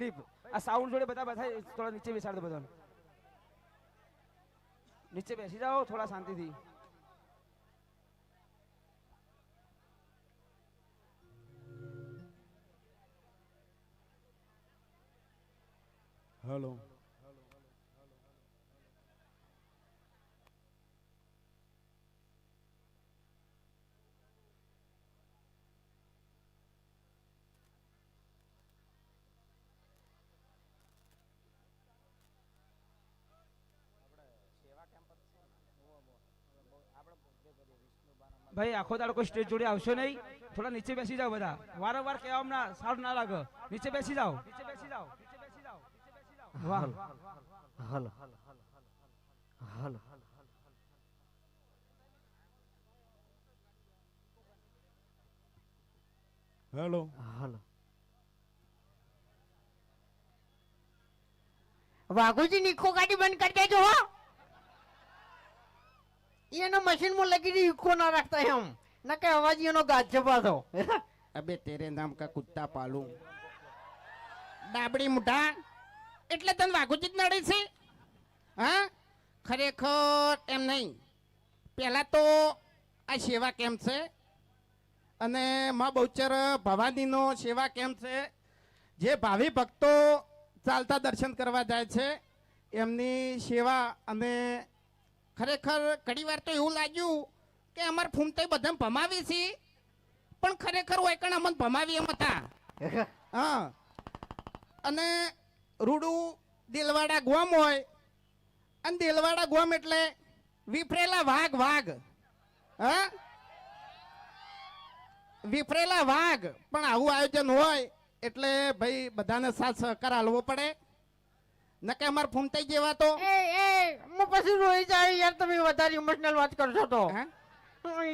Clip આ sound જોડે બધા થોડા નીચે બેસાડ દો બધાને નીચે બેસી જાઓ થોડા શાંતિથી હેલો ભાઈ આખો દાડો કોઈ સ્ટેજ જોડે આવશો નહીં થોડા નીચે બેસી જાઓ બધા વારંવાર કહેવા ના સારું ના લાગે નીચે બેસી જાઓ નીચે બેસી જાઓ વાહ હાલો હાલો હેલો હાલો વાઘુજી ની ઇકો ગાડી બંધ કરી દેજો હો એનો મશીન માં લગી દી ઇકો ના રાખતા એમ ના કે અવાજ એનો ગાજ પાછો અબે તેરે નામ કા કુત્તા પાલું ડાબડી મુઠા એટલે તને વાઘુજી જ નડે છે હા ખરેખર એમ નહીં પહેલા તો આ સેવા કેમ્પ છે અને મા બહુચર ભવાનીનો સેવા કેમ્પ છે જે ભાવિ ભક્તો ચાલતા દર્શન કરવા જાય છે એમની સેવા અને ખરેખર ઘણી વાર તો એવું લાગ્યું કે અમારે ફૂમતાઈ બધા ભમાવી છે પણ ખરેખર ઓયકણ અમને ભમાવી એમ હતા હા અને રૂડું દિલવાડા ગોમ હોય અને દિલવાડા ગોમ એટલે વિફરેલા વાઘ વાઘ હા વિફરેલા વાઘ પણ આવું આયોજન હોય એટલે ભાઈ બધાને સાથ સહકાર આલવો પડે નકે અમાર ફૂમતાઈ જેવા તો હું પછી રોઈ જાય યાર તમે વધારે ઇમોશનલ વાત કરશો તો હા?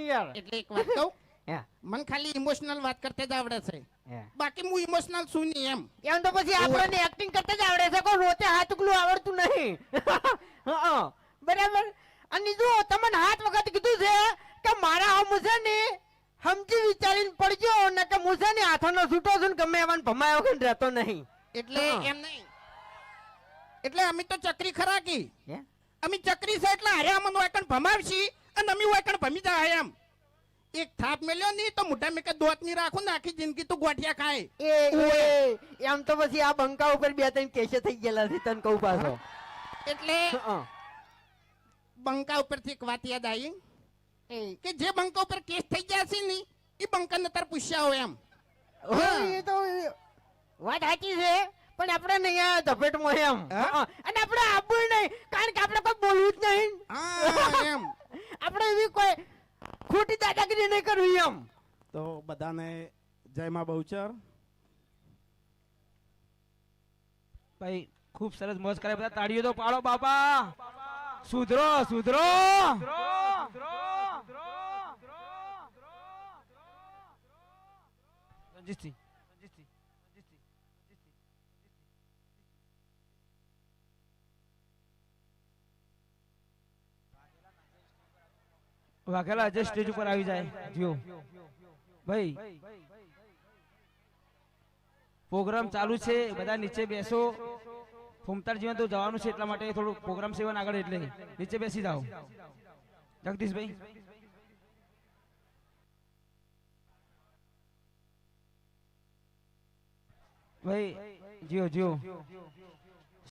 યાર એટલે એક વાત કહું હે મને ખાલી ઇમોશનલ વાત કરતે જ આવડે છે હે બાકી હું ઇમોશનલ છું નહીં એમ એમ તો પછી આપણને એક્ટિંગ કરતા જ આવડે છે કોઈ રોતે હાથ ઉકલું આવડતું નહીં હા બરાબર અને જો તમને હાથ વખત કીધું છે કે મારા આમ છે ને સમજી વિચારીને પડજો ને કે હું છે ને હાથોનો છૂટો છું ને ગમે એવાને ભમાયો વગર રહેતો નહીં એટલે એમ નહીં એટલે અમે તો ચક્રી ખરા કી હે અમે ચક્રી છે એટલે હારે અમને વાયકણ ભમાવશી અને અમે વાયકણ ભમી જાય એમ એક થાપ મેલ્યો નહીં તો મોઢા મેં કે દોત નહીં રાખું ને આખી જિંદગી તું ગોઠિયા ખાય એમ તો પછી આ બંકા ઉપર બે ત્રણ કેસે થઈ ગયેલા છે તને કહું પાછો એટલે બંકા ઉપરથી એક વાત યાદ આવી કે જે બંકા ઉપર કેસ થઈ ગયા છે ને એ બંકા ને તાર પૂછ્યા હોય એમ એ તો વાત સાચી છે પણ આપણે નહીં આ ઝપેટમાં એમ અને આપણે આપવું નહીં કારણ કે આપણે કોઈ બોલવું જ નહીં હા એમ આપણે એવી કોઈ ખોટી દાદાગીરી નહીં કરવી એમ તો બધાને જય માં બહુચર ભાઈ ખૂબ સરસ મોજ કરે બધા તાળીઓ તો પાડો બાપા સુધરો સુધરો રંજીતસિંહ વાઘેલા આજે સ્ટેજ ઉપર આવી જાય જીઓ ભાઈ પ્રોગ્રામ ચાલુ છે બધા નીચે બેસો ફૂમતાર જીવન તો જવાનું છે એટલા માટે થોડું પ્રોગ્રામ સેવન આગળ એટલે નીચે બેસી જાઓ જગદીશભાઈ ભાઈ જીઓ જીઓ